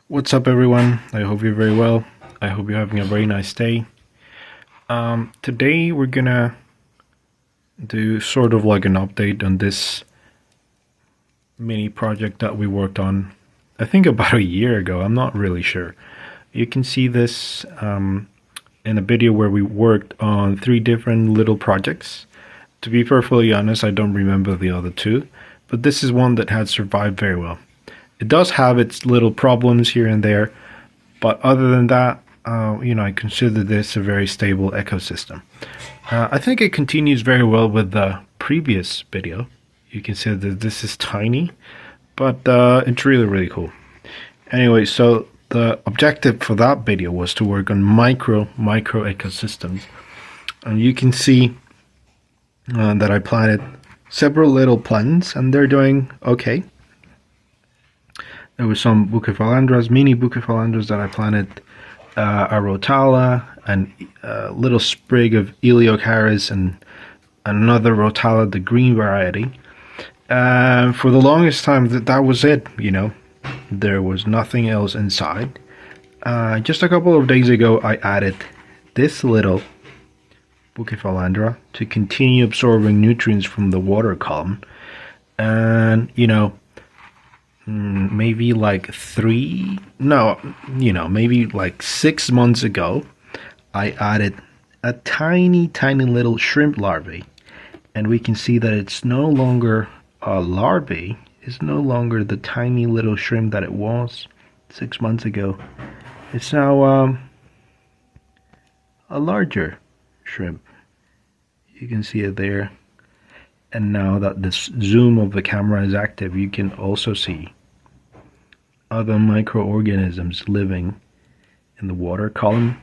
What's up, everyone? I hope you're very well. I hope you're having a very nice day. Today we're gonna do sort of like an update on this mini project that we worked on, I think about a year ago. I'm not really sure. You can see this in a video where we worked on three different little projects. To be perfectly honest, I don't remember the other two, but this is one that had survived very well. It does have its little problems here and there, but other than that, I consider this a very stable ecosystem. I think it continues very well with the previous video. You can see that this is tiny, but it's really cool. Anyway, so the objective for that video was to work on micro ecosystems, and you can see that I planted several little plants, and they're doing okay. There was some bucephalandras, mini bucephalandras that I planted, a rotala, and a little sprig of Eliocharis, and another rotala, the green variety. For the longest time, that was it. There was nothing else inside. Just a couple of days ago, I added this little bucephalandra to continue absorbing nutrients from the water column, and maybe like maybe like 6 months ago, I added a tiny little shrimp larvae, and we can see that it's no longer a larvae. It's no longer the tiny little shrimp that it was 6 months ago. It's now a larger shrimp. You can see it there. And now that this zoom of the camera is active, you can also see other microorganisms living in the water column.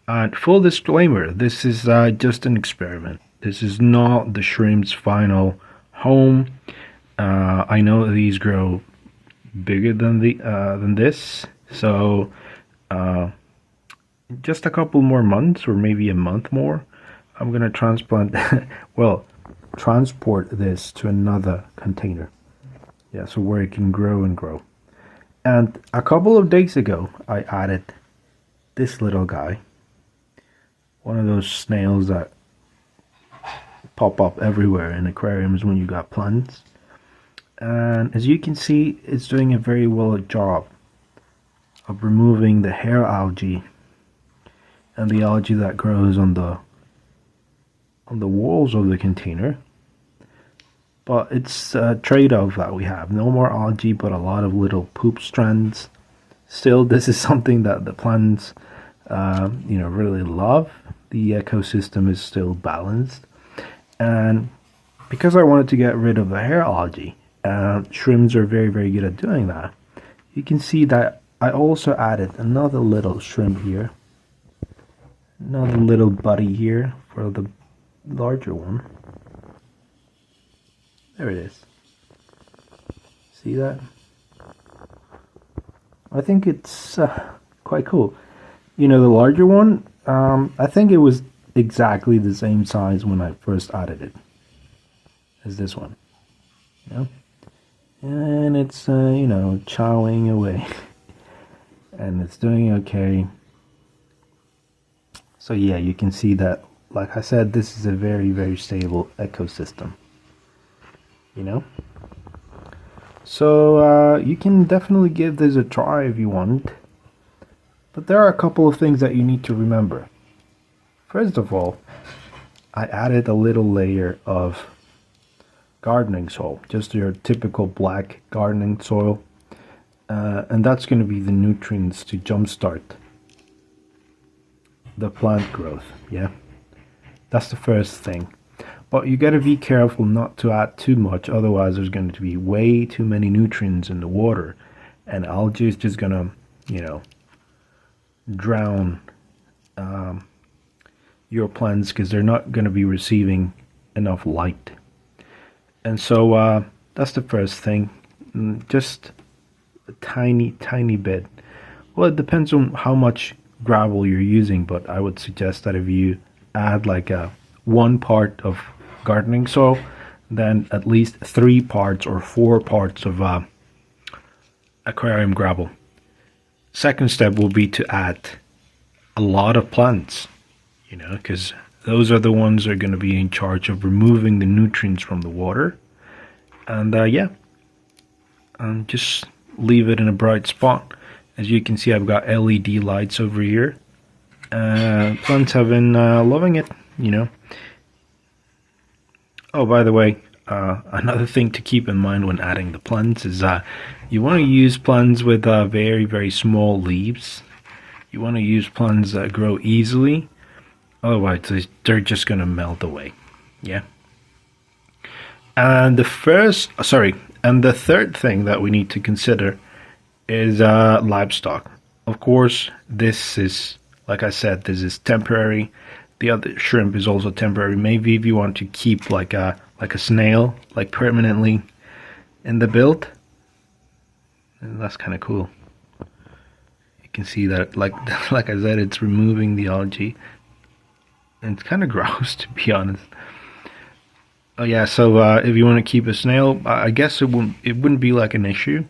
And full disclaimer, this is just an experiment. This is not the shrimp's final home. I know these grow bigger than this, so just a couple more months, or maybe a month more, I'm gonna transplant transport this to another container. Yeah, so where it can grow and grow. And a couple of days ago, I added this little guy, one of those snails that pop up everywhere in aquariums when you got plants. And as you can see, it's doing a very well job of removing the hair algae and the algae that grows on the walls of the container. But it's a trade-off that we have. No more algae, but a lot of little poop strands. Still, this is something that the plants really love. The ecosystem is still balanced. And because I wanted to get rid of the hair algae, shrimps are very good at doing that. You can see that I also added another little shrimp here. Another little buddy here for the larger one. There it is. See that? I think it's quite cool. The larger one, I think it was exactly the same size when I first added it as this one. And it's chowing away and it's doing okay. So yeah, you can see that, like I said, this is a very stable ecosystem. So you can definitely give this a try if you want, but there are a couple of things that you need to remember. First of all, I added a little layer of gardening soil, just your typical black gardening soil, and that's going to be the nutrients to jumpstart the plant growth. Yeah, that's the first thing. But you gotta be careful not to add too much, otherwise there's going to be way too many nutrients in the water, and algae is just gonna, drown your plants because they're not going to be receiving enough light. And so that's the first thing. Just a tiny bit. Well, it depends on how much gravel you're using, but I would suggest that if you add like a 1 part of gardening soil, then at least 3 parts or 4 parts of aquarium gravel. second step will be to add a lot of plants, because those are the ones that are going to be in charge of removing the nutrients from the water. And yeah, just leave it in a bright spot. As you can see, I've got LED lights over here. Plants have been loving it, Oh, by the way, another thing to keep in mind when adding the plants is you want to use plants with very, very small leaves. You want to use plants that grow easily. Otherwise, they're just going to melt away. Yeah. And the third thing that we need to consider is livestock. Of course, this is, like I said, this is temporary. The other shrimp is also temporary. Maybe if you want to keep like a snail, like permanently in the build, and that's kind of cool. You can see that, like I said, it's removing the algae, and it's kind of gross, to be honest. Oh yeah, so if you want to keep a snail, I guess it wouldn't be like an issue.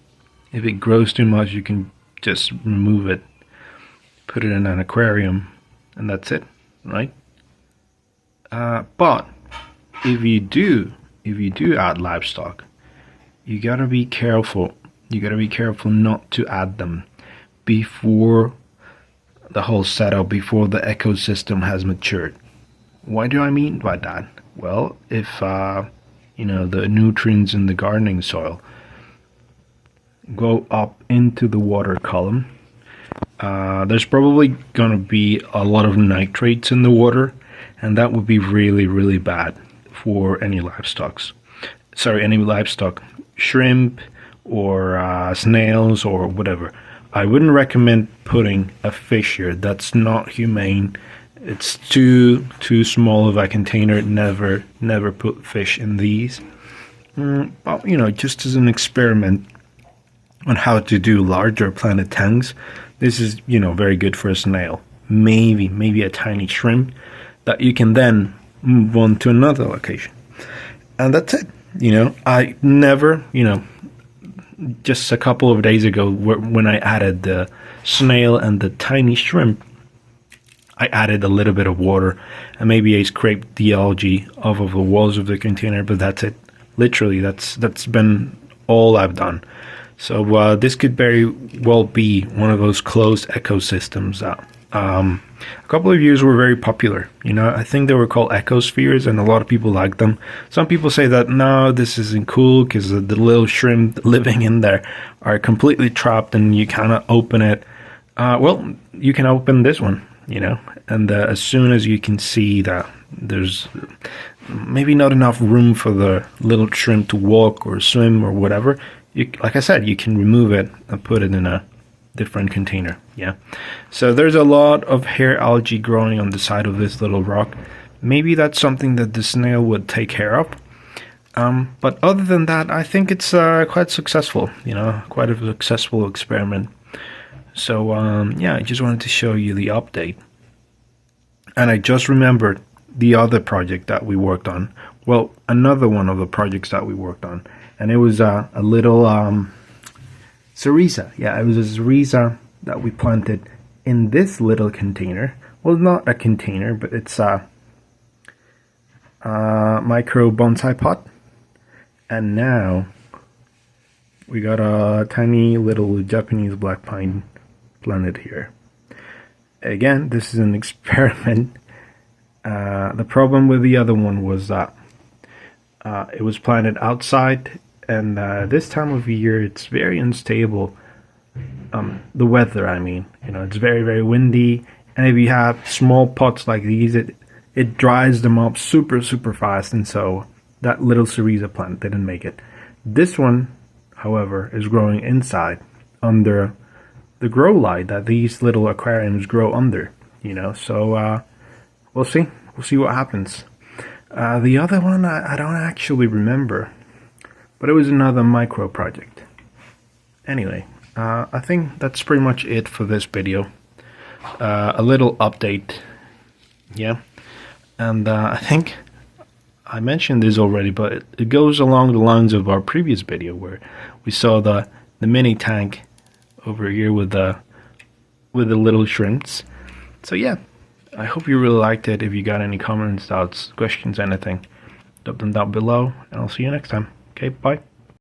If it grows too much, you can just remove it, put it in an aquarium, and that's it, right? But if you do add livestock, you gotta be careful. You gotta be careful not to add them before the whole setup, before the ecosystem has matured. What do I mean by that? Well, if the nutrients in the gardening soil go up into the water column, there's probably gonna be a lot of nitrates in the water, and that would be really, really bad for any livestock, shrimp or snails or whatever. I wouldn't recommend putting a fish here. That's not humane. It's too small of a container. Never put fish in these. But just as an experiment on how to do larger planted tanks, this is very good for a snail. Maybe a tiny shrimp that you can then move on to another location, and that's it. I never, just a couple of days ago, when I added the snail and the tiny shrimp, I added a little bit of water, and maybe I scraped the algae off of the walls of the container, but that's it. Literally, that's been all I've done. So this could very well be one of those closed ecosystems that a couple of years were very popular. I think they were called ecospheres, and a lot of people liked them. Some people say that no, this isn't cool because the little shrimp living in there are completely trapped and you cannot open it. Well, you can open this one, and as soon as you can see that there's maybe not enough room for the little shrimp to walk or swim or whatever, like I said, you can remove it and put it in a different container. Yeah, so there's a lot of hair algae growing on the side of this little rock. Maybe that's something that the snail would take care of, but other than that, I think it's quite successful. Quite a successful experiment. So yeah, I just wanted to show you the update, and I just remembered the other project that we worked on. Well, another one of the projects that we worked on, and it was a little cerisa. Yeah, it was a cerisa that we planted in this little container. Well, not a container, but it's a micro bonsai pot. And now we got a tiny little Japanese black pine planted here. Again, this is an experiment. The problem with the other one was that it was planted outside, and this time of year it's very unstable. The weather, I mean, it's very, very windy, and if you have small pots like these, it dries them up super fast, and so that little cerisa plant didn't make it. This one, however, is growing inside under the grow light that these little aquariums grow under, so we'll see what happens. The other one I don't actually remember, but it was another micro project. Anyway, I think that's pretty much it for this video. A little update, yeah, and I think I mentioned this already, but it goes along the lines of our previous video where we saw the mini tank over here with the with the little shrimps. So yeah, I hope you really liked it. If you got any comments, doubts, questions, anything, drop them down below, and I'll see you next time. Okay, bye.